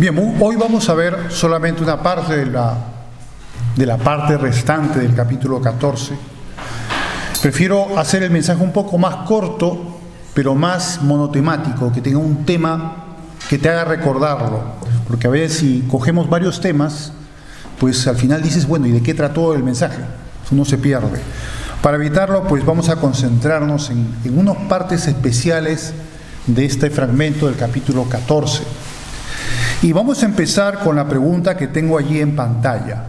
Bien, hoy vamos a ver solamente una parte de la parte restante del capítulo 14. Prefiero hacer el mensaje un poco más corto, pero más monotemático, que tenga un tema que te haga recordarlo. Porque a veces si cogemos varios temas, pues al final dices, bueno, ¿y de qué trató el mensaje? Uno se pierde. Para evitarlo, pues vamos a concentrarnos en unas partes especiales de este fragmento del capítulo 14. Y vamos a empezar con la pregunta que tengo allí en pantalla.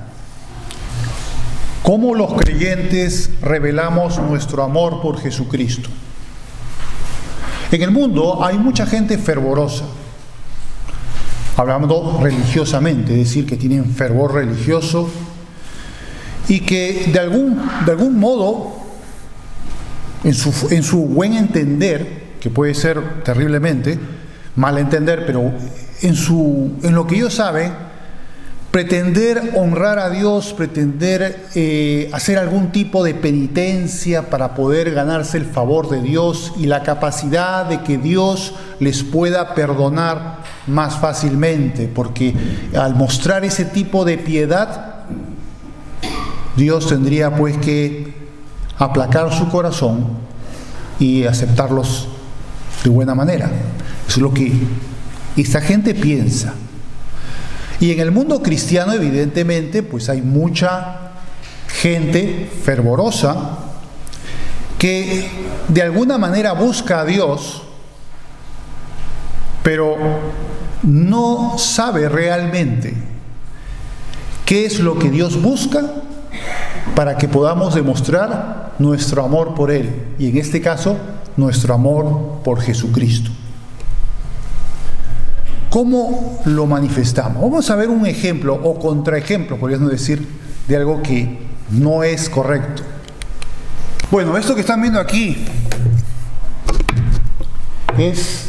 ¿Cómo los creyentes revelamos nuestro amor por Jesucristo? En el mundo hay mucha gente fervorosa, hablando religiosamente, es decir, que tienen fervor religioso y que de algún modo, en su buen entender, que puede ser terriblemente mal entender, pero en lo que ellos saben, pretender honrar a Dios, pretender hacer algún tipo de penitencia para poder ganarse el favor de Dios y la capacidad de que Dios les pueda perdonar más fácilmente, porque al mostrar ese tipo de piedad, Dios tendría pues que aplacar su corazón y aceptarlos de buena manera. Eso es lo que esta gente piensa. Y en el mundo cristiano, evidentemente, pues hay mucha gente fervorosa que de alguna manera busca a Dios, pero no sabe realmente qué es lo que Dios busca para que podamos demostrar nuestro amor por Él, y en este caso, nuestro amor por Jesucristo. ¿Cómo lo manifestamos? Vamos a ver un ejemplo o contraejemplo, podríamos decir, de algo que no es correcto. Bueno, esto que están viendo aquí es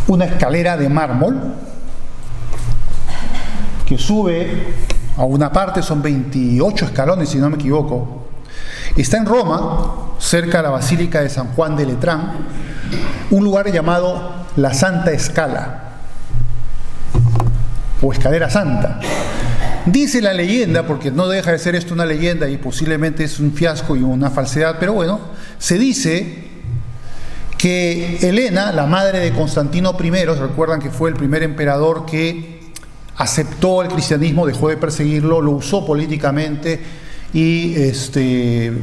una escalera de mármol que sube a una parte, son 28 escalones si no me equivoco. Está en Roma, cerca de la Basílica de San Juan de Letrán, un lugar llamado la Santa Escala o Escalera Santa. Dice la leyenda, porque no deja de ser esto una leyenda y posiblemente es un fiasco y una falsedad, pero bueno, se dice que Helena, la madre de Constantino I, recuerdan que fue el primer emperador que aceptó el cristianismo, dejó de perseguirlo, lo usó políticamente y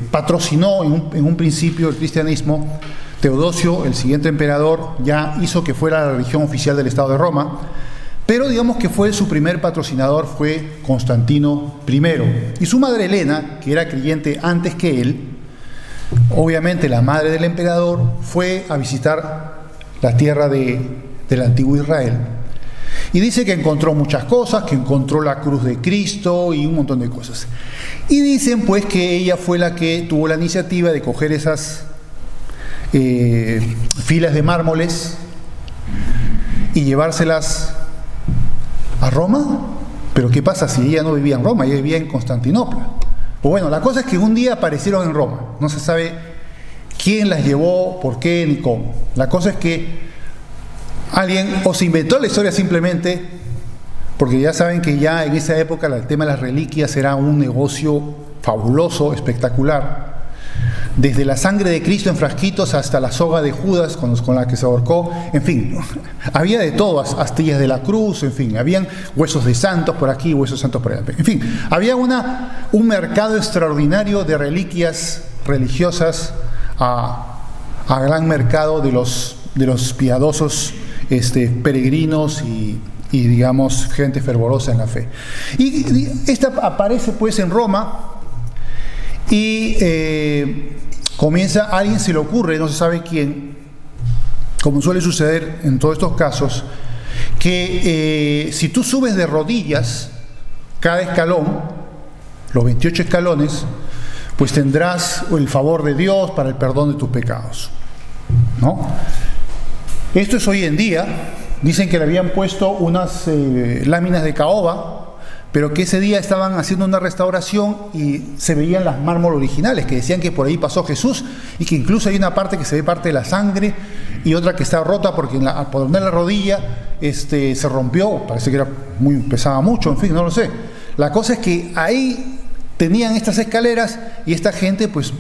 patrocinó en un principio el cristianismo. Teodosio, el siguiente emperador, ya hizo que fuera la religión oficial del Estado de Roma, pero digamos que su primer patrocinador fue Constantino I. Y su madre Helena, que era creyente antes que él, obviamente la madre del emperador, fue a visitar la tierra del antiguo Israel. Y dice que encontró muchas cosas, que encontró la cruz de Cristo y un montón de cosas. Y dicen pues que ella fue la que tuvo la iniciativa de coger esas filas de mármoles y llevárselas a Roma. Pero ¿qué pasa si ella no vivía en Roma? Ella vivía en Constantinopla. Pues bueno, la cosa es que un día aparecieron en Roma. No se sabe quién las llevó, por qué ni cómo. La cosa es que alguien o se inventó la historia simplemente, porque ya saben que ya en esa época el tema de las reliquias era un negocio fabuloso, espectacular. Desde la sangre de Cristo en frasquitos hasta la soga de Judas con la que se ahorcó, en fin, había de todo, astillas de la cruz, en fin, habían huesos de santos por aquí, huesos de santos por allá, en fin, había un mercado extraordinario de reliquias religiosas a gran mercado de los piadosos peregrinos y digamos gente fervorosa en la fe. Y esta aparece pues en Roma y a alguien se le ocurre, no se sabe quién, como suele suceder en todos estos casos, que si tú subes de rodillas cada escalón, los 28 escalones, pues tendrás el favor de Dios para el perdón de tus pecados, ¿no? Esto es hoy en día. Dicen que le habían puesto unas láminas de caoba pero que ese día estaban haciendo una restauración y se veían las mármoles originales, que decían que por ahí pasó Jesús, y que incluso hay una parte que se ve parte de la sangre y otra que está rota porque al poner la rodilla se rompió, parece que pesaba mucho, en fin, no lo sé. La cosa es que ahí tenían estas escaleras y esta gente pues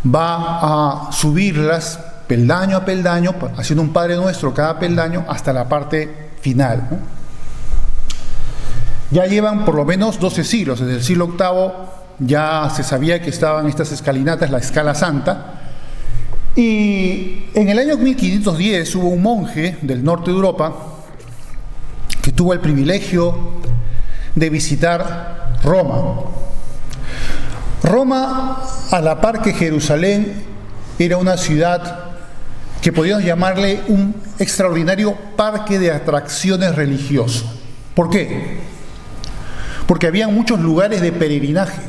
va a subirlas peldaño a peldaño, haciendo un Padre Nuestro cada peldaño hasta la parte final, ¿no? Ya llevan por lo menos 12 siglos, desde el siglo VIII ya se sabía que estaban estas escalinatas, la Escala Santa, y en el año 1510 hubo un monje del norte de Europa que tuvo el privilegio de visitar Roma. Roma, a la par que Jerusalén, era una ciudad que podíamos llamarle un extraordinario parque de atracciones religioso. ¿Por qué? Porque había muchos lugares de peregrinaje.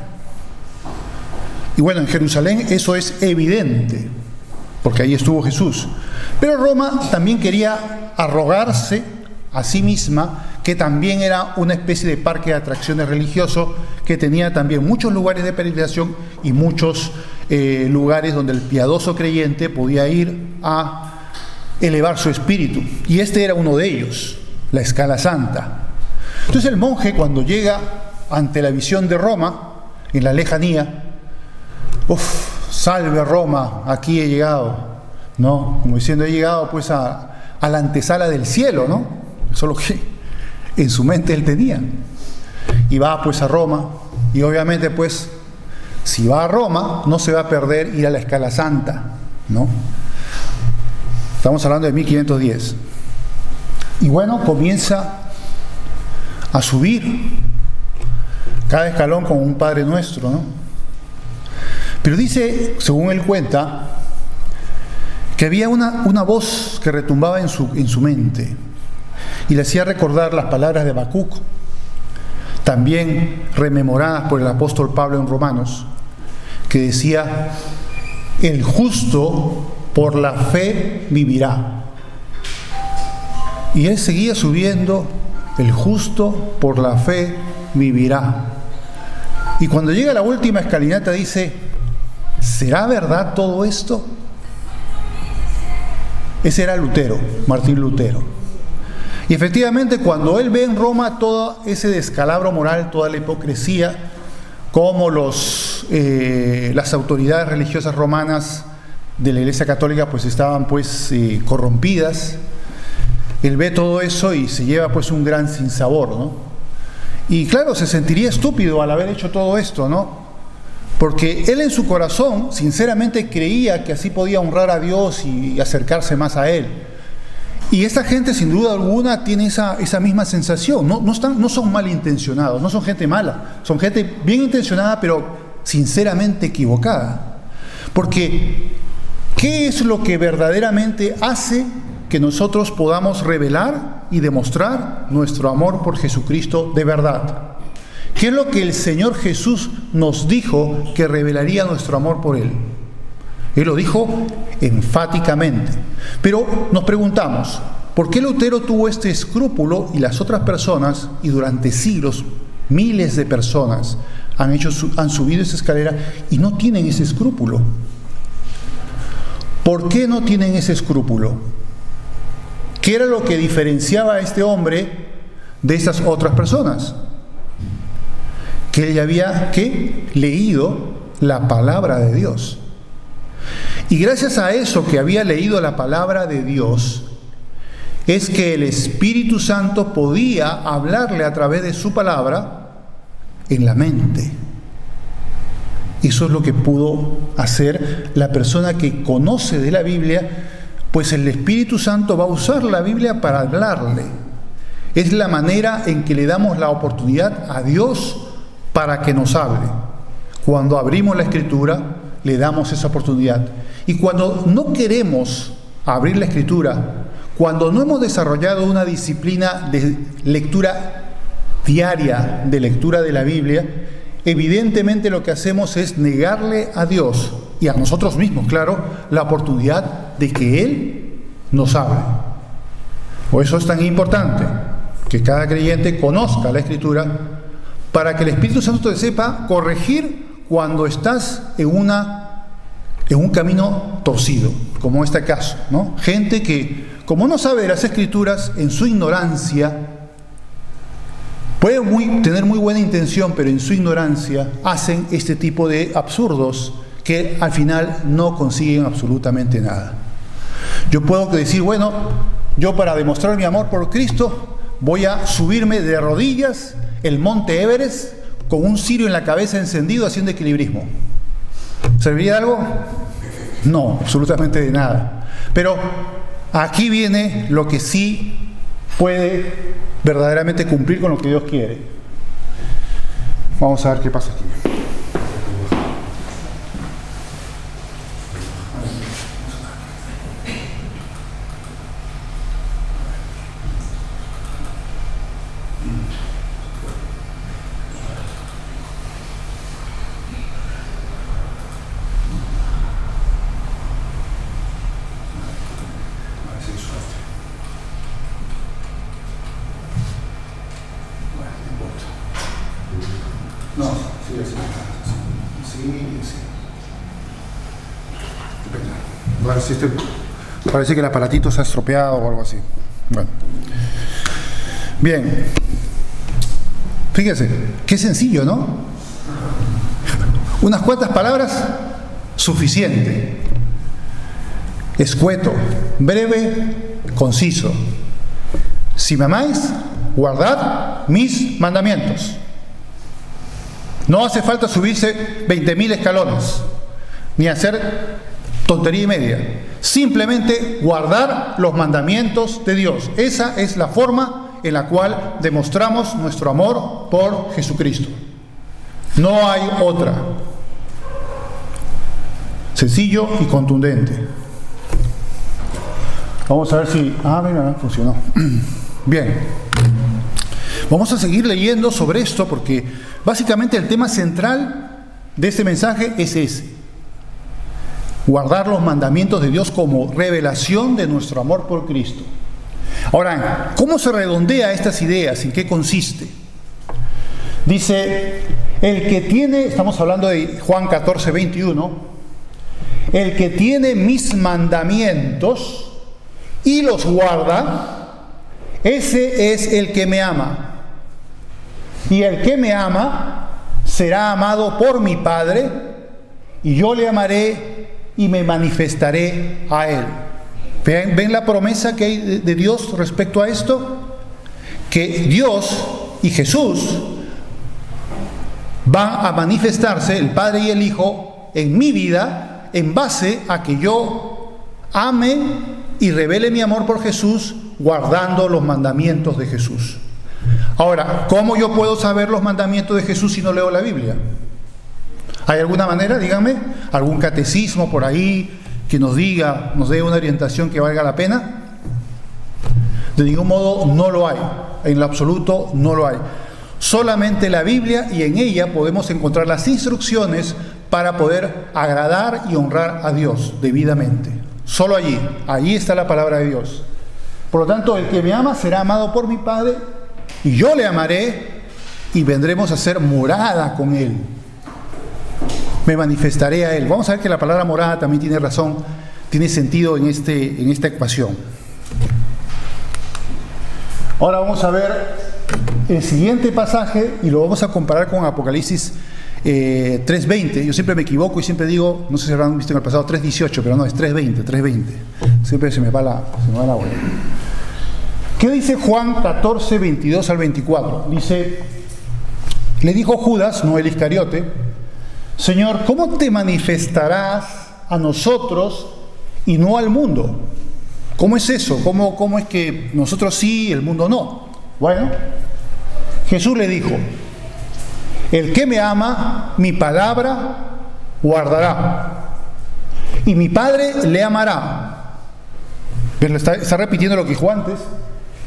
Y bueno, en Jerusalén eso es evidente, porque ahí estuvo Jesús. Pero Roma también quería arrogarse a sí misma que también era una especie de parque de atracciones religioso, que tenía también muchos lugares de peregrinación y muchos lugares donde el piadoso creyente podía ir a elevar su espíritu. Y este era uno de ellos, la Escala Santa. Entonces el monje, cuando llega ante la visión de Roma, en la lejanía, salve Roma, aquí he llegado, ¿no? Como diciendo, he llegado pues a la antesala del cielo, ¿no? Eso es lo que en su mente él tenía. Y va pues a Roma, y obviamente pues, si va a Roma, no se va a perder ir a la Escala Santa, ¿no? Estamos hablando de 1510. Y bueno, comienza a subir cada escalón con un Padre Nuestro, ¿no? Pero dice, según él cuenta, que había una voz que retumbaba en su mente y le hacía recordar las palabras de Habacuc, también rememoradas por el apóstol Pablo en Romanos, que decía: el justo por la fe vivirá. Y él seguía subiendo: el justo por la fe vivirá. Y cuando llega a la última escalinata dice: ¿será verdad todo esto? Ese era Lutero, Martín Lutero. Y efectivamente, cuando él ve en Roma todo ese descalabro moral, toda la hipocresía, cómo las autoridades religiosas romanas de la Iglesia Católica pues estaban corrompidas, él ve todo eso y se lleva pues un gran sinsabor, ¿no? Y claro, se sentiría estúpido al haber hecho todo esto, ¿no? Porque él en su corazón sinceramente creía que así podía honrar a Dios y acercarse más a Él. Y esta gente sin duda alguna tiene esa misma sensación. No son malintencionados, no son gente mala, son gente bien intencionada pero sinceramente equivocada. Porque ¿qué es lo que verdaderamente hace que nosotros podamos revelar y demostrar nuestro amor por Jesucristo de verdad? ¿Qué es lo que el Señor Jesús nos dijo que revelaría nuestro amor por Él? Él lo dijo enfáticamente. Pero nos preguntamos, ¿por qué Lutero tuvo este escrúpulo y las otras personas, y durante siglos, miles de personas han subido esa escalera y no tienen ese escrúpulo? ¿Por qué no tienen ese escrúpulo? ¿Qué era lo que diferenciaba a este hombre de esas otras personas? Que él ya había leído la palabra de Dios. Y gracias a eso que había leído la palabra de Dios, es que el Espíritu Santo podía hablarle a través de su palabra en la mente. Eso es lo que pudo hacer la persona que conoce de la Biblia, pues el Espíritu Santo va a usar la Biblia para hablarle. Es la manera en que le damos la oportunidad a Dios para que nos hable. Cuando abrimos la Escritura, le damos esa oportunidad. Y cuando no queremos abrir la Escritura, cuando no hemos desarrollado una disciplina de lectura diaria, de lectura de la Biblia, evidentemente lo que hacemos es negarle a Dios y a nosotros mismos, claro, la oportunidad de que Él nos hable. Por eso es tan importante que cada creyente conozca la Escritura, para que el Espíritu Santo te sepa corregir cuando estás en un camino torcido, como este caso, ¿no? Gente que, como no sabe de las Escrituras, en su ignorancia, puede tener muy buena intención, pero en su ignorancia hacen este tipo de absurdos que al final no consiguen absolutamente nada. Yo puedo decir, bueno, yo para demostrar mi amor por Cristo voy a subirme de rodillas el monte Everest con un cirio en la cabeza encendido haciendo equilibrismo. ¿Serviría de algo? No, absolutamente de nada. Pero aquí viene lo que sí puede verdaderamente cumplir con lo que Dios quiere. Vamos a ver qué pasa aquí. No, sí. Parece que el aparatito se ha estropeado o algo así. Bueno. Bien. Fíjese, qué sencillo, ¿no? Unas cuantas palabras, suficiente. Escueto, breve, conciso. Si me amáis, guardad mis mandamientos. No hace falta subirse 20.000 escalones, ni hacer tontería y media. Simplemente guardar los mandamientos de Dios. Esa es la forma en la cual demostramos nuestro amor por Jesucristo. No hay otra. Sencillo y contundente. Vamos a ver si... mira, funcionó. Bien. Vamos a seguir leyendo sobre esto porque básicamente el tema central de este mensaje es ese. Guardar los mandamientos de Dios como revelación de nuestro amor por Cristo. Ahora, ¿cómo se redondea estas ideas? ¿En qué consiste? Dice, el que tiene, estamos hablando de Juan 14, 21, el que tiene mis mandamientos y los guarda, ese es el que me ama. Y el que me ama será amado por mi Padre, y yo le amaré y me manifestaré a él. ¿Ven la promesa que hay de Dios respecto a esto? Que Dios y Jesús van a manifestarse, el Padre y el Hijo, en mi vida, en base a que yo ame y revele mi amor por Jesús, guardando los mandamientos de Jesús. Ahora, ¿cómo yo puedo saber los mandamientos de Jesús si no leo la Biblia? ¿Hay alguna manera, díganme, algún catecismo por ahí que nos diga, nos dé una orientación que valga la pena? De ningún modo no lo hay, en lo absoluto no lo hay. Solamente la Biblia, y en ella podemos encontrar las instrucciones para poder agradar y honrar a Dios debidamente. Solo allí está la palabra de Dios. Por lo tanto, el que me ama será amado por mi Padre, y yo le amaré y vendremos a hacer morada con él. Me manifestaré a él. Vamos a ver que la palabra morada también tiene razón, tiene sentido en esta ecuación. Ahora vamos a ver el siguiente pasaje y lo vamos a comparar con Apocalipsis 3:20. Yo siempre me equivoco y siempre digo, no sé si habrán visto en el pasado 3:18, pero no, es 3:20. Siempre se me va la bola. ¿Qué dice Juan 14, 22 al 24? Dice, le dijo Judas, no el Iscariote, Señor, ¿cómo te manifestarás a nosotros y no al mundo? ¿Cómo es eso? ¿Cómo es que nosotros sí, el mundo no? Bueno, Jesús le dijo, el que me ama, mi palabra guardará, y mi Padre le amará. Pero está repitiendo lo que dijo antes.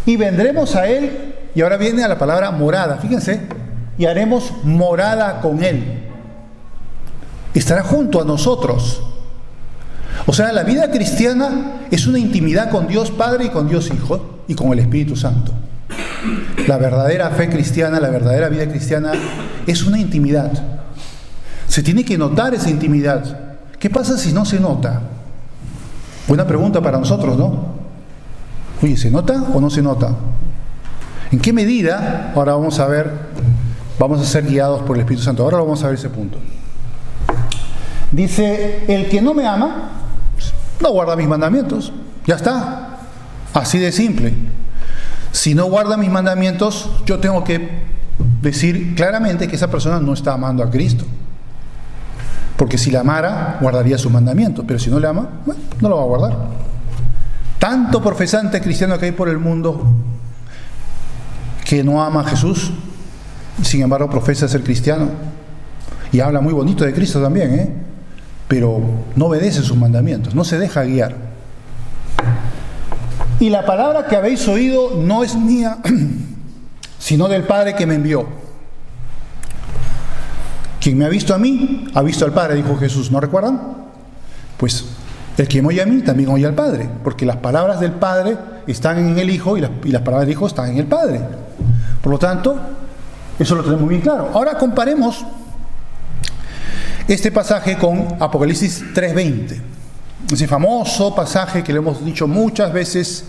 Y vendremos a él, y ahora viene a la palabra morada, fíjense, y haremos morada con él. Estará junto a nosotros. O sea, la vida cristiana es una intimidad con Dios Padre y con Dios Hijo y con el Espíritu Santo. La verdadera fe cristiana, la verdadera vida cristiana es una intimidad. Se tiene que notar esa intimidad. ¿Qué pasa si no se nota? Buena pregunta para nosotros, ¿no? Oye, ¿se nota o no se nota? ¿En qué medida? Ahora vamos a ver, vamos a ser guiados por el Espíritu Santo. Ahora vamos a ver ese punto. Dice, el que no me ama, no guarda mis mandamientos. Ya está. Así de simple. Si no guarda mis mandamientos, yo tengo que decir claramente que esa persona no está amando a Cristo. Porque si la amara, guardaría sus mandamientos. Pero si no le ama, bueno, no lo va a guardar. Tanto profesante cristiano que hay por el mundo que no ama a Jesús, sin embargo profesa ser cristiano. Y habla muy bonito de Cristo también, pero no obedece sus mandamientos, no se deja guiar. Y la palabra que habéis oído no es mía, sino del Padre que me envió. Quien me ha visto a mí, ha visto al Padre, dijo Jesús, ¿no recuerdan? Pues el que me oye a mí, también oye al Padre, porque las palabras del Padre están en el Hijo y las palabras del Hijo están en el Padre. Por lo tanto, eso lo tenemos bien claro. Ahora comparemos este pasaje con Apocalipsis 3:20. Ese famoso pasaje que le hemos dicho muchas veces.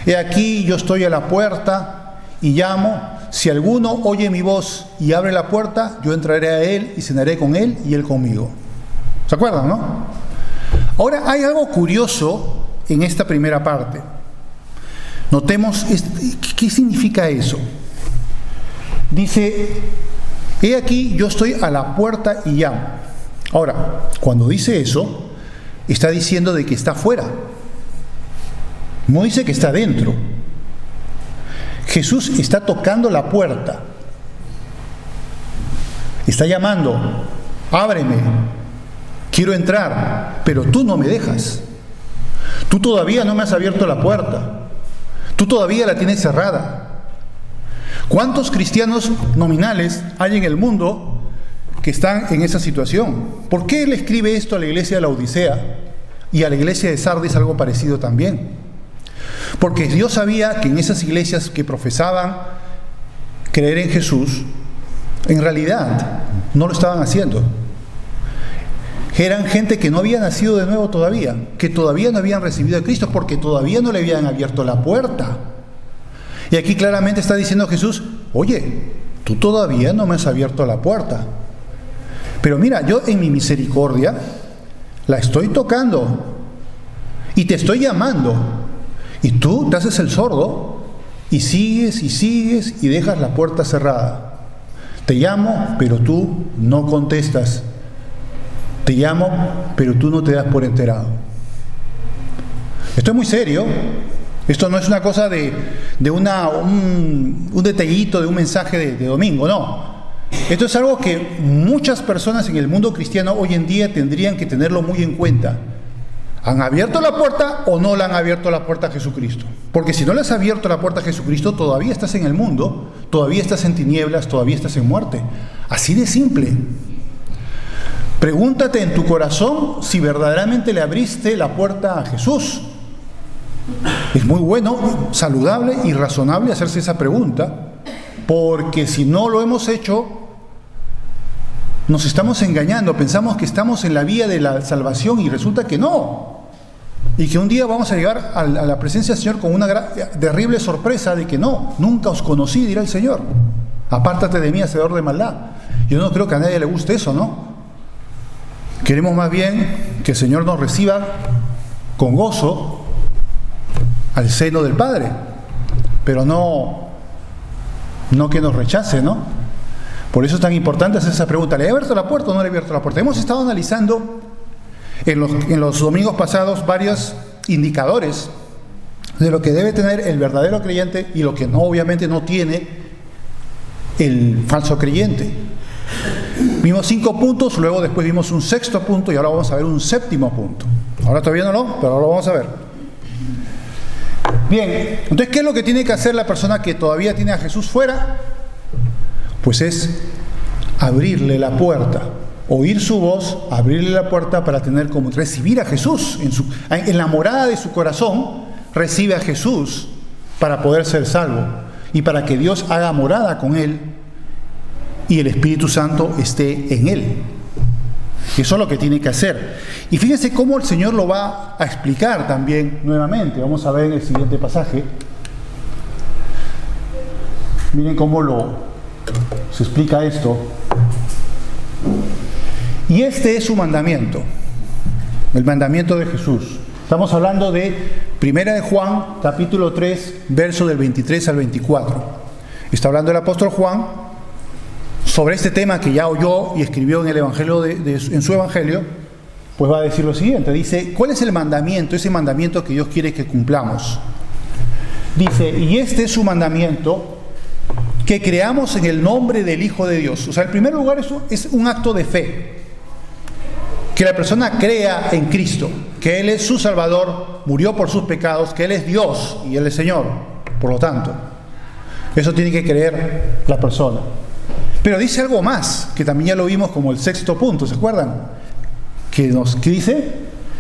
He aquí, yo estoy a la puerta y llamo. Si alguno oye mi voz y abre la puerta, yo entraré a él y cenaré con él y él conmigo. ¿Se acuerdan, no? Ahora, hay algo curioso en esta primera parte. Notemos, ¿qué significa eso? Dice, he aquí, yo estoy a la puerta y llamo. Ahora, cuando dice eso, está diciendo de que está fuera. No dice que está dentro. Jesús está tocando la puerta. Está llamando, ábreme, quiero entrar, pero tú no me dejas. Tú todavía no me has abierto la puerta. Tú todavía la tienes cerrada. ¿Cuántos cristianos nominales hay en el mundo que están en esa situación? ¿Por qué él escribe esto a la iglesia de la Odisea y a la iglesia de Sardis algo parecido también? Porque Dios sabía que en esas iglesias que profesaban creer en Jesús, en realidad no lo estaban haciendo. Eran gente que no había nacido de nuevo todavía, que todavía no habían recibido a Cristo porque todavía no le habían abierto la puerta. Y aquí claramente está diciendo Jesús, oye, tú todavía no me has abierto la puerta. Pero mira, yo en mi misericordia la estoy tocando y te estoy llamando. Y tú te haces el sordo y sigues y dejas la puerta cerrada. Te llamo, pero tú no contestas. Te llamo, pero tú no te das por enterado. Esto es muy serio. Esto no es una cosa de un detallito, de un mensaje de domingo, no. Esto es algo que muchas personas en el mundo cristiano hoy en día tendrían que tenerlo muy en cuenta. ¿Han abierto la puerta o no le han abierto la puerta a Jesucristo? Porque si no le has abierto la puerta a Jesucristo, todavía estás en el mundo, todavía estás en tinieblas, todavía estás en muerte. Así de simple. Pregúntate en tu corazón si verdaderamente le abriste la puerta a Jesús. Es muy bueno, saludable y razonable hacerse esa pregunta, porque si no lo hemos hecho, nos estamos engañando, pensamos que estamos en la vía de la salvación y resulta que no. Y que un día vamos a llegar a la presencia del Señor con una terrible sorpresa de que no, nunca os conocí, dirá el Señor. Apártate de mí, hacedor de maldad. Yo no creo que a nadie le guste eso, ¿no? Queremos más bien que el Señor nos reciba con gozo al seno del Padre, pero no que nos rechace, ¿no? Por eso es tan importante hacer esa pregunta. ¿Le he abierto la puerta o no le he abierto la puerta? Hemos estado analizando en los domingos pasados varios indicadores de lo que debe tener el verdadero creyente y lo que no, obviamente no tiene el falso creyente. Vimos 5 puntos, luego después vimos un 6º punto y ahora vamos a ver un 7º punto. Ahora todavía no, pero ahora lo vamos a ver. Bien, entonces, ¿qué es lo que tiene que hacer la persona que todavía tiene a Jesús fuera? Pues es abrirle la puerta, oír su voz, abrirle la puerta para tener como recibir a Jesús en la morada de su corazón. Recibe a Jesús para poder ser salvo. y para que Dios haga morada con él y el Espíritu Santo esté en él. Eso es lo que tiene que hacer. Y fíjense cómo el Señor lo va a explicar también nuevamente. Vamos a ver en el siguiente pasaje. Miren cómo se explica esto. Y este es su mandamiento, el mandamiento de Jesús. Estamos hablando de 1 de Juan, capítulo 3, verso del 23 al 24. Está hablando el apóstol Juan sobre este tema que ya oyó y escribió en el evangelio en su evangelio. Pues va a decir lo siguiente, dice, ¿cuál es el mandamiento? Ese mandamiento que Dios quiere que cumplamos. Dice, y este es su mandamiento, que creamos en el nombre del Hijo de Dios. O sea, en primer lugar, eso es un acto de fe. Que la persona crea en Cristo, que Él es su Salvador, murió por sus pecados, que Él es Dios y Él es Señor. Por lo tanto, eso tiene que creer la persona. Pero dice algo más, que también ya lo vimos como el sexto punto, ¿se acuerdan? Que dice,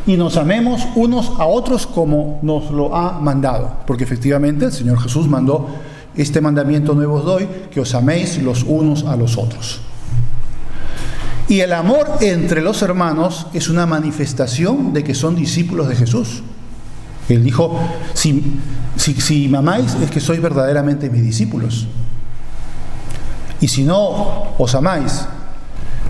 y nos amemos unos a otros como nos lo ha mandado. Porque efectivamente el Señor Jesús mandó, este mandamiento nuevo os doy, que os améis los unos a los otros. Y el amor entre los hermanos es una manifestación de que son discípulos de Jesús. Él dijo, si me amáis es que sois verdaderamente mis discípulos. Y si no os amáis,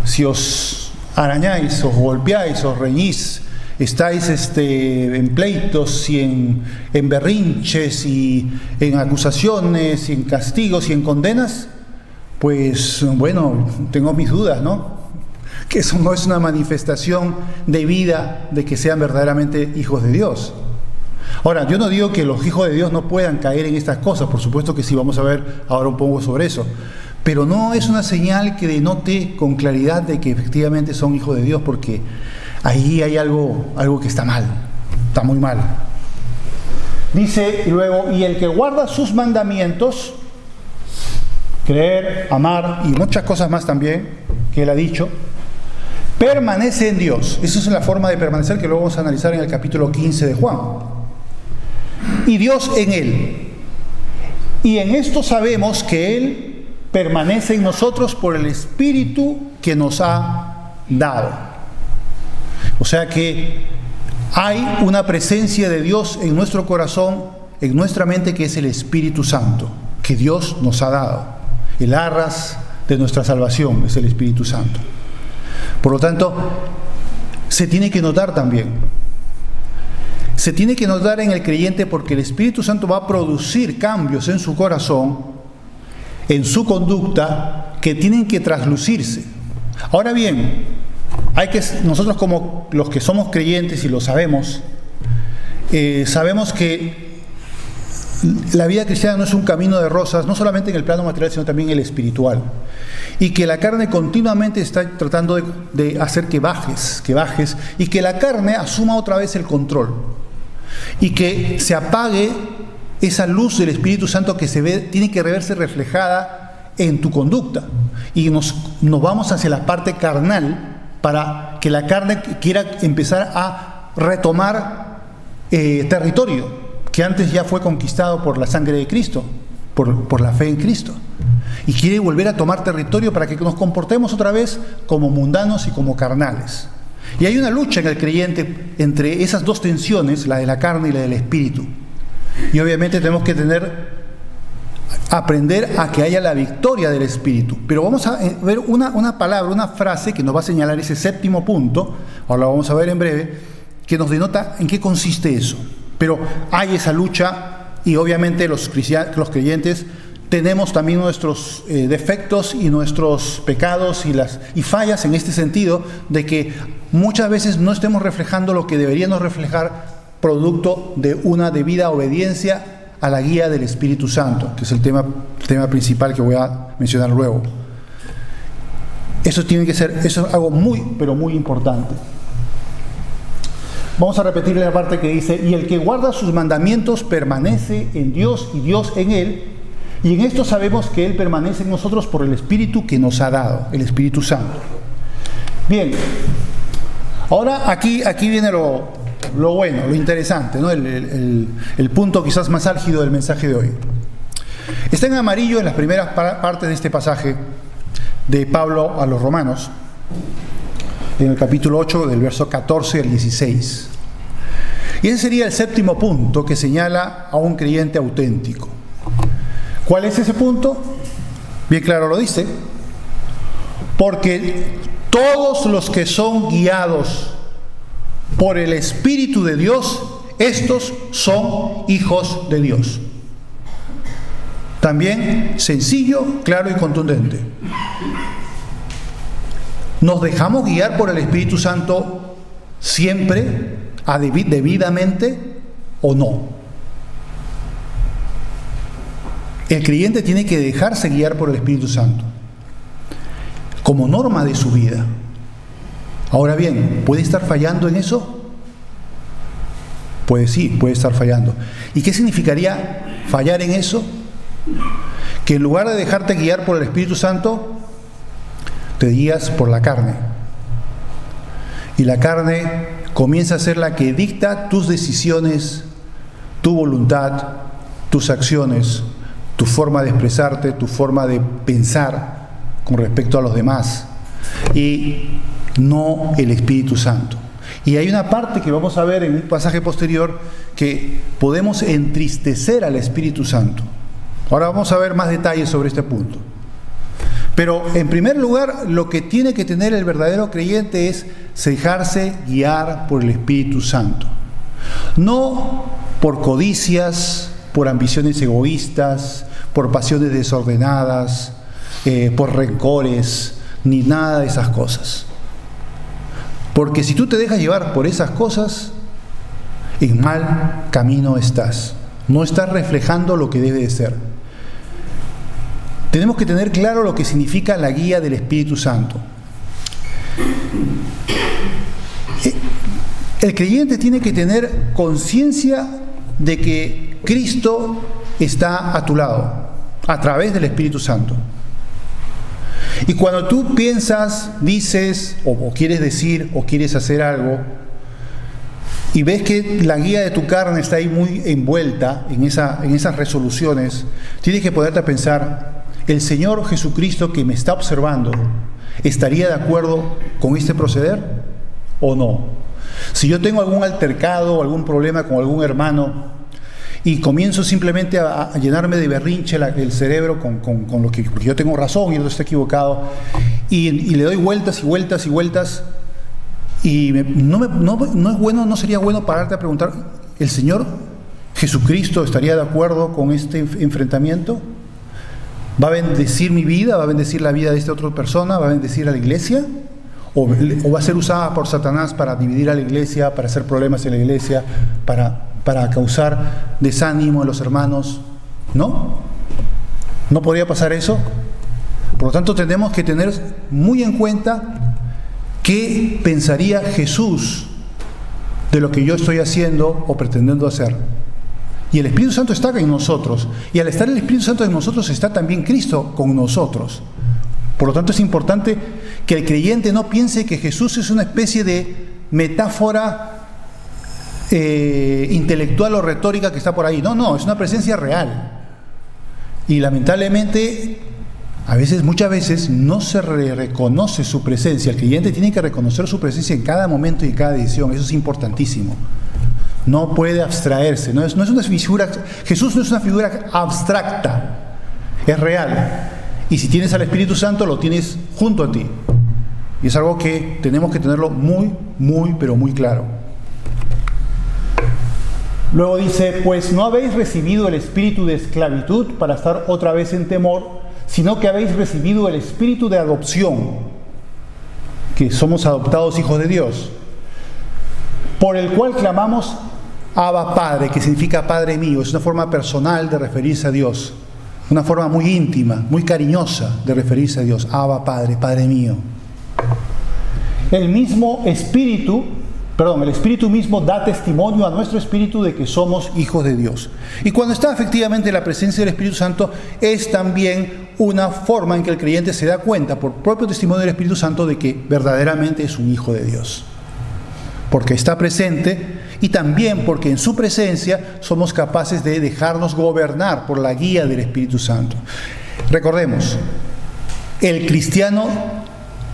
si os arañáis, os golpeáis, os reñís, estáis en pleitos y en berrinches y en acusaciones y en castigos y en condenas, pues bueno, tengo mis dudas, ¿no? Que eso no es una manifestación de vida de que sean verdaderamente hijos de Dios. Ahora, yo no digo que los hijos de Dios no puedan caer en estas cosas, por supuesto que sí, vamos a ver ahora un poco sobre eso, pero no es una señal que denote con claridad de que efectivamente son hijos de Dios, porque ahí hay algo que está mal, está muy mal. Dice luego, y el que guarda sus mandamientos, creer, amar y muchas cosas más también que él ha dicho, permanece en Dios. Esa es la forma de permanecer que luego vamos a analizar en el capítulo 15 de Juan. Y Dios en él. Y en esto sabemos que Él permanece en nosotros por el Espíritu que nos ha dado. O sea que hay una presencia de Dios en nuestro corazón, en nuestra mente, que es el Espíritu Santo, que Dios nos ha dado. El arras de nuestra salvación es el Espíritu Santo. Por lo tanto, se tiene que notar también. Se tiene que notar en el creyente, porque el Espíritu Santo va a producir cambios en su corazón, en su conducta, que tienen que traslucirse. Ahora bien, nosotros como los que somos creyentes y lo sabemos, sabemos que la vida cristiana no es un camino de rosas, no solamente en el plano material, sino también en el espiritual. Y que la carne continuamente está tratando de hacer que bajes, y que la carne asuma otra vez el control. Y que se apague esa luz del Espíritu Santo que tiene que verse reflejada en tu conducta. Y nos vamos hacia la parte carnal, para que la carne quiera empezar a retomar territorio que antes ya fue conquistado por la sangre de Cristo, por la fe en Cristo. Y quiere volver a tomar territorio para que nos comportemos otra vez como mundanos y como carnales. Y hay una lucha en el creyente entre esas dos tensiones, la de la carne y la del espíritu. Y obviamente tenemos que aprender a que haya la victoria del espíritu. Pero vamos a ver una palabra, una frase que nos va a señalar ese séptimo punto, ahora lo vamos a ver en breve, que nos denota en qué consiste eso. Pero hay esa lucha, y obviamente los creyentes tenemos también nuestros defectos y nuestros pecados y fallas, en este sentido de que muchas veces no estemos reflejando lo que deberíamos reflejar, producto de una debida obediencia a la guía del Espíritu Santo, que es el tema principal que voy a mencionar luego. Eso es algo muy, pero muy importante. Vamos a repetir la parte que dice, y el que guarda sus mandamientos permanece en Dios y Dios en él, y en esto sabemos que Él permanece en nosotros por el Espíritu que nos ha dado, el Espíritu Santo. Bien, ahora aquí viene lo bueno, lo interesante, ¿no? El punto quizás más álgido del mensaje de hoy. Está en amarillo en las primeras partes de este pasaje de Pablo a los Romanos, en el capítulo 8, del verso 14 al 16. Y ese sería el séptimo punto que señala a un creyente auténtico. ¿Cuál es ese punto? Bien claro lo dice. Porque todos los que son guiados por el Espíritu de Dios, estos son hijos de Dios. También sencillo, claro y contundente. ¿Nos dejamos guiar por el Espíritu Santo siempre, debidamente o no? El creyente tiene que dejarse guiar por el Espíritu Santo como norma de su vida. Ahora bien, ¿puede estar fallando en eso? Pues sí, puede estar fallando. ¿Y qué significaría fallar en eso? Que en lugar de dejarte guiar por el Espíritu Santo, te guías por la carne. Y la carne comienza a ser la que dicta tus decisiones, tu voluntad, tus acciones, tu forma de expresarte, tu forma de pensar con respecto a los demás, y no el Espíritu Santo. Y hay una parte que vamos a ver en un pasaje posterior que podemos entristecer al Espíritu Santo. Ahora vamos a ver más detalles sobre este punto. Pero en primer lugar, lo que tiene que tener el verdadero creyente es dejarse guiar por el Espíritu Santo. No por codicias, por ambiciones egoístas, por pasiones desordenadas, por rencores, ni nada de esas cosas. Porque si tú te dejas llevar por esas cosas, en mal camino estás. No estás reflejando lo que debe de ser. Tenemos que tener claro lo que significa la guía del Espíritu Santo. El creyente tiene que tener conciencia de que Cristo está a tu lado, a través del Espíritu Santo. Y cuando tú piensas, dices, o quieres decir, o quieres hacer algo, y ves que la guía de tu carne está ahí muy envuelta en esas resoluciones, tienes que ponerte a pensar, ¿el Señor Jesucristo que me está observando estaría de acuerdo con este proceder o no? Si yo tengo algún altercado o algún problema con algún hermano y comienzo simplemente a llenarme de berrinche el cerebro con lo que, porque yo tengo razón y el otro está equivocado, y le doy vueltas y vueltas y vueltas, y no es bueno, no sería bueno pararte a preguntar, ¿el Señor Jesucristo estaría de acuerdo con este enfrentamiento? ¿Va a bendecir mi vida? ¿Va a bendecir la vida de esta otra persona? ¿Va a bendecir a la iglesia? ¿O va a ser usada por Satanás para dividir a la iglesia, para hacer problemas en la iglesia, para causar desánimo en los hermanos? ¿No? ¿No podría pasar eso? Por lo tanto, tenemos que tener muy en cuenta qué pensaría Jesús de lo que yo estoy haciendo o pretendiendo hacer. Y el Espíritu Santo está en nosotros. Y al estar el Espíritu Santo en nosotros, está también Cristo con nosotros. Por lo tanto, es importante que el creyente no piense que Jesús es una especie de metáfora intelectual o retórica que está por ahí. No, es una presencia real. Y lamentablemente, muchas veces, no se reconoce su presencia. El creyente tiene que reconocer su presencia en cada momento y en cada decisión. Eso es importantísimo. No puede abstraerse. No es una figura. Jesús no es una figura abstracta. Es real. Y si tienes al Espíritu Santo, lo tienes junto a ti. Y es algo que tenemos que tenerlo muy, muy, pero muy claro. Luego dice, pues no habéis recibido el espíritu de esclavitud para estar otra vez en temor, sino que habéis recibido el espíritu de adopción, que somos adoptados hijos de Dios, por el cual clamamos Abba Padre, que significa Padre mío. Es una forma personal de referirse a Dios, una forma muy íntima, muy cariñosa de referirse a Dios. Abba Padre, Padre mío. El Espíritu mismo da testimonio a nuestro espíritu de que somos hijos de Dios. Y cuando está efectivamente la presencia del Espíritu Santo, es también una forma en que el creyente se da cuenta, por propio testimonio del Espíritu Santo, de que verdaderamente es un hijo de Dios. Porque está presente y también porque en su presencia somos capaces de dejarnos gobernar por la guía del Espíritu Santo. Recordemos, el cristiano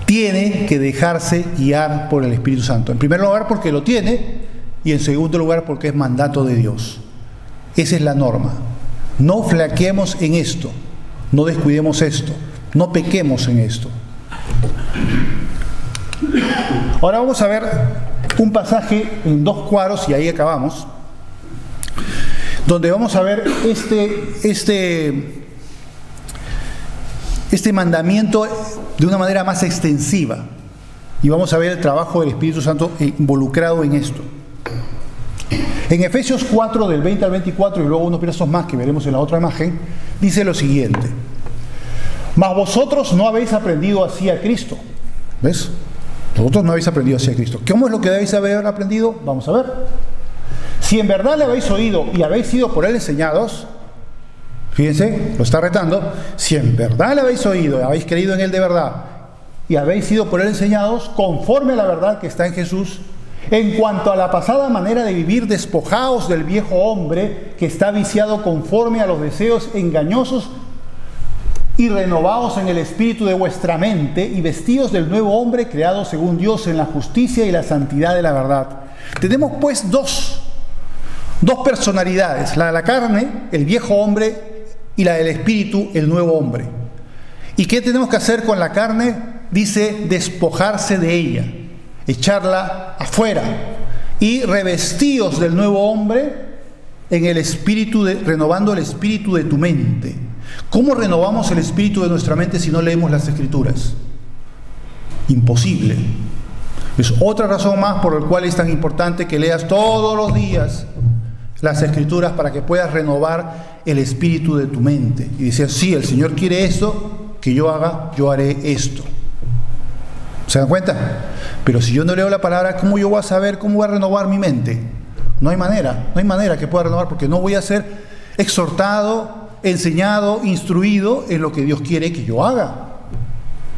tiene que dejarse guiar por el Espíritu Santo. En primer lugar porque lo tiene, y en segundo lugar porque es mandato de Dios. Esa es la norma. No flaqueemos en esto, no descuidemos esto, no pequemos en esto. Ahora vamos a ver un pasaje en 2 cuadros, y ahí acabamos, donde vamos a ver este mandamiento de una manera más extensiva, y vamos a ver el trabajo del Espíritu Santo involucrado en esto. En Efesios 4, del 20 al 24, y luego unos versos más que veremos en la otra imagen, dice lo siguiente: mas vosotros no habéis aprendido así a Cristo. ¿Ves? Vosotros no habéis aprendido así a Cristo. ¿Cómo es lo que debéis haber aprendido? Vamos a ver. Si en verdad le habéis oído y habéis sido por él enseñados, fíjense, lo está retando, si en verdad le habéis oído y habéis creído en él de verdad y habéis sido por él enseñados, conforme a la verdad que está en Jesús, en cuanto a la pasada manera de vivir, despojaos del viejo hombre que está viciado conforme a los deseos engañosos, y renovaos en el espíritu de vuestra mente, y vestíos del nuevo hombre creado según Dios en la justicia y la santidad de la verdad. Tenemos pues dos personalidades, la de la carne, el viejo hombre, y la del espíritu, el nuevo hombre. ¿Y qué tenemos que hacer con la carne? Dice, despojarse de ella, echarla afuera, y revestíos del nuevo hombre en el espíritu renovando el espíritu de tu mente. ¿Cómo renovamos el espíritu de nuestra mente si no leemos las Escrituras? Imposible. Es otra razón más por la cual es tan importante que leas todos los días las Escrituras, para que puedas renovar el espíritu de tu mente y decir, sí, el Señor quiere esto que yo haga, yo haré esto. ¿Se dan cuenta? Pero si yo no leo la palabra, ¿cómo yo voy a saber cómo voy a renovar mi mente? No hay manera que pueda renovar, porque no voy a ser exhortado, enseñado, instruido en lo que Dios quiere que yo haga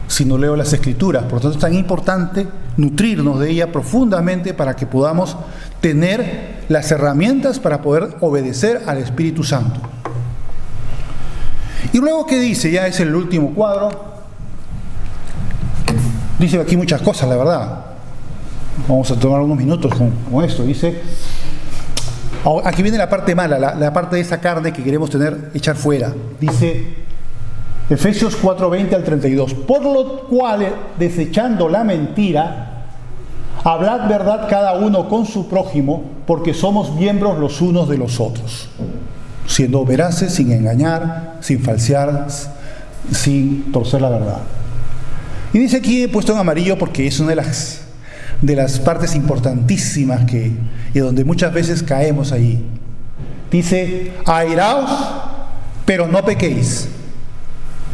si no leo las Escrituras. Por lo tanto, es tan importante nutrirnos de ella profundamente para que podamos tener las herramientas para poder obedecer al Espíritu Santo. Y luego, ¿qué dice? Ya es el último cuadro. Dice aquí muchas cosas, la verdad. Vamos a tomar unos minutos con esto. Dice, aquí viene la parte mala, la parte de esa carne que queremos echar fuera. Dice Efesios 4:20 al 32. Por lo cual, desechando la mentira, hablad verdad cada uno con su prójimo, porque somos miembros los unos de los otros, siendo veraces, sin engañar, sin falsear, sin torcer la verdad. Y dice aquí, he puesto en amarillo porque es una de las partes importantísimas y donde muchas veces caemos ahí. Dice, airaos, pero no pequéis.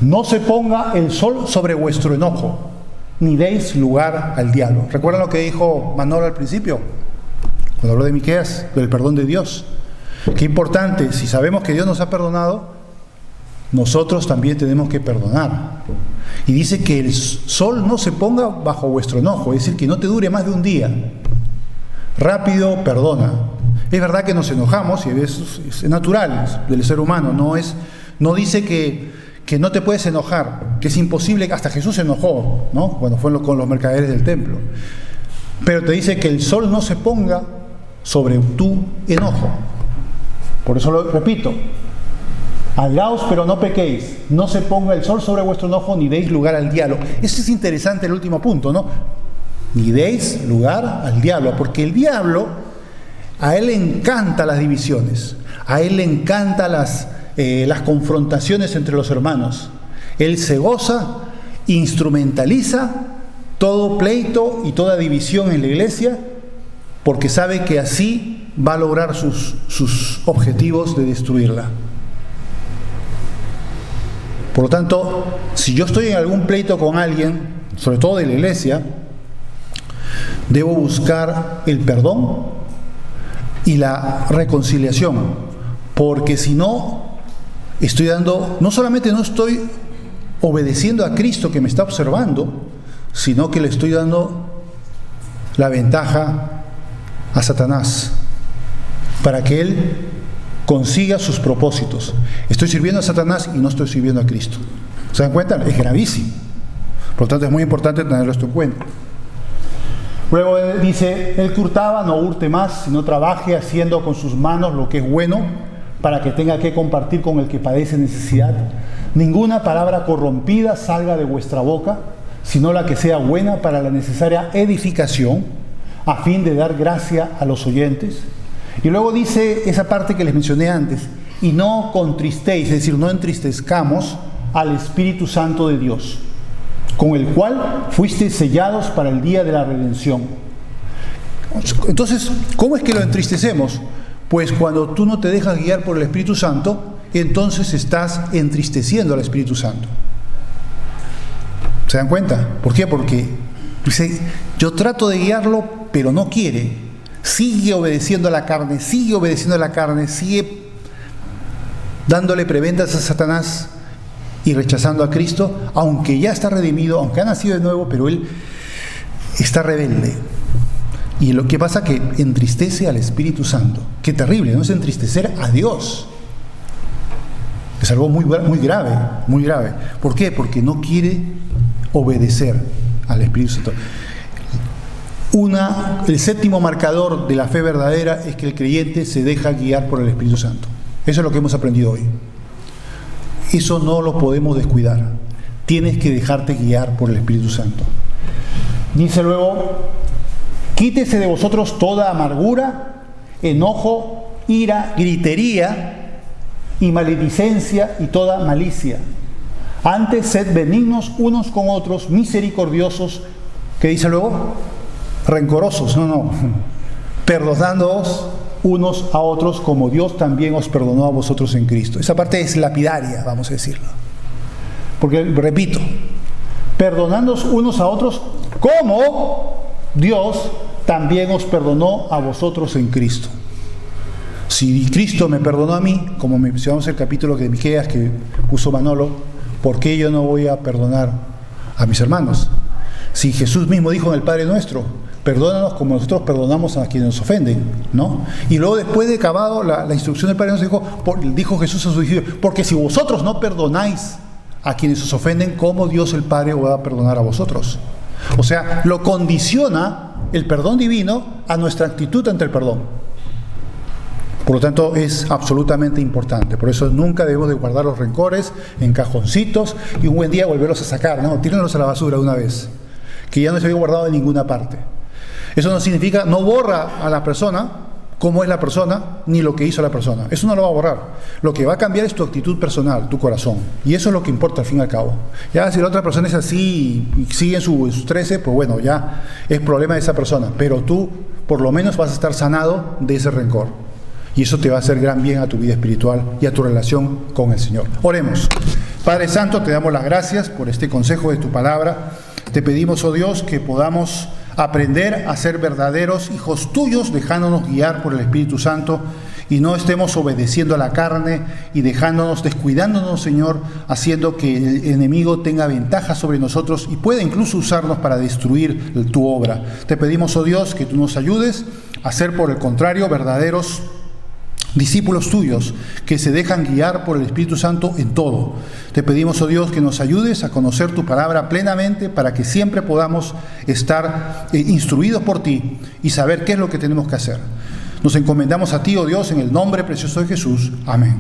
No se ponga el sol sobre vuestro enojo, ni deis lugar al diablo. ¿Recuerdan lo que dijo Manolo al principio? Cuando habló de Miqueas, del perdón de Dios. Qué importante, si sabemos que Dios nos ha perdonado, nosotros también tenemos que perdonar. Y dice que el sol no se ponga bajo vuestro enojo, es decir, que no te dure más de un día. Rápido, perdona. Es verdad que nos enojamos, y es natural del ser humano, no dice que no te puedes enojar, que es imposible. Hasta Jesús se enojó, ¿no? Cuando fue con los mercaderes del templo. Pero te dice que el sol no se ponga sobre tu enojo. Por eso lo repito, airaos pero no pequéis, no se ponga el sol sobre vuestro enojo, ni deis lugar al diablo. Eso es interesante, el último punto, ¿no? Ni deis lugar al diablo, porque el diablo, a él le encantan las divisiones, a él le encantan las confrontaciones entre los hermanos. Él se goza, instrumentaliza todo pleito y toda división en la iglesia, porque sabe que así va a lograr sus objetivos de destruirla. Por lo tanto, si yo estoy en algún pleito con alguien, sobre todo de la iglesia, debo buscar el perdón y la reconciliación, porque si no, no solamente no estoy obedeciendo a Cristo que me está observando, sino que le estoy dando la ventaja a Satanás. para que él consiga sus propósitos. Estoy sirviendo a Satanás y no estoy sirviendo a Cristo. ¿Se dan cuenta? Es gravísimo. Por lo tanto, es muy importante tenerlo esto en cuenta. Luego dice, el que hurtaba no hurte más, sino trabaje haciendo con sus manos lo que es bueno, para que tenga que compartir con el que padece necesidad. Ninguna palabra corrompida salga de vuestra boca, sino la que sea buena para la necesaria edificación, a fin de dar gracia a los oyentes. Y luego dice esa parte que les mencioné antes, y no contristéis, es decir, no entristezcamos al Espíritu Santo de Dios, con el cual fuisteis sellados para el día de la redención. Entonces, ¿cómo es que lo entristecemos? Pues cuando tú no te dejas guiar por el Espíritu Santo, entonces estás entristeciendo al Espíritu Santo. ¿Se dan cuenta? ¿Por qué? Porque dice, yo trato de guiarlo, pero no quiere. Sigue obedeciendo a la carne, sigue dándole prebendas a Satanás y rechazando a Cristo, aunque ya está redimido, aunque ha nacido de nuevo, pero él está rebelde. Y lo que pasa es que entristece al Espíritu Santo. Qué terrible, ¿no? Es entristecer a Dios. Es algo muy grave, muy grave. ¿Por qué? Porque no quiere obedecer al Espíritu Santo. El séptimo marcador de la fe verdadera es que el creyente se deja guiar por el Espíritu Santo. Eso es lo que hemos aprendido hoy. Eso no lo podemos descuidar. Tienes que dejarte guiar por el Espíritu Santo. Dice luego, quítese de vosotros toda amargura, enojo, ira, gritería y maledicencia y toda malicia. Antes sed benignos unos con otros, misericordiosos, ¿qué dice luego? Rencorosos, perdonándoos unos a otros como Dios también os perdonó a vosotros en Cristo. Esa parte es lapidaria, vamos a decirlo. Porque, repito, perdonándoos unos a otros como Dios también os perdonó a vosotros en Cristo. Si Cristo me perdonó a mí, como mencionamos el capítulo de Miqueas que puso Manolo, ¿por qué yo no voy a perdonar a mis hermanos? Si Jesús mismo dijo en el Padre Nuestro, perdónanos como nosotros perdonamos a quienes nos ofenden, ¿no? Y luego, después de acabado la instrucción del Padre Nuestro, dijo Jesús a sus discípulos, porque si vosotros no perdonáis a quienes os ofenden, ¿cómo Dios el Padre os va a perdonar a vosotros? O sea, lo condiciona el perdón divino a nuestra actitud ante el perdón. Por lo tanto, es absolutamente importante. Por eso nunca debemos de guardar los rencores en cajoncitos y un buen día volverlos a sacar, ¿no? Tírenlos a la basura de una vez, que ya no se había guardado en ninguna parte. Eso no significa, no borra a la persona cómo es la persona, ni lo que hizo la persona. Eso no lo va a borrar. Lo que va a cambiar es tu actitud personal, tu corazón. Y eso es lo que importa al fin y al cabo. Ya si la otra persona es así y sigue en sus 13, pues bueno, ya es problema de esa persona. Pero tú, por lo menos, vas a estar sanado de ese rencor. Y eso te va a hacer gran bien a tu vida espiritual y a tu relación con el Señor. Oremos. Padre Santo, te damos las gracias por este consejo de tu palabra. Te pedimos, oh Dios, que podamos aprender a ser verdaderos hijos tuyos, dejándonos guiar por el Espíritu Santo y no estemos obedeciendo a la carne y descuidándonos, Señor, haciendo que el enemigo tenga ventaja sobre nosotros y pueda incluso usarnos para destruir tu obra. Te pedimos, oh Dios, que tú nos ayudes a ser, por el contrario, verdaderos discípulos tuyos que se dejan guiar por el Espíritu Santo en todo. Te pedimos, oh Dios, que nos ayudes a conocer tu palabra plenamente para que siempre podamos estar instruidos por ti y saber qué es lo que tenemos que hacer. Nos encomendamos a ti, oh Dios, en el nombre precioso de Jesús. Amén.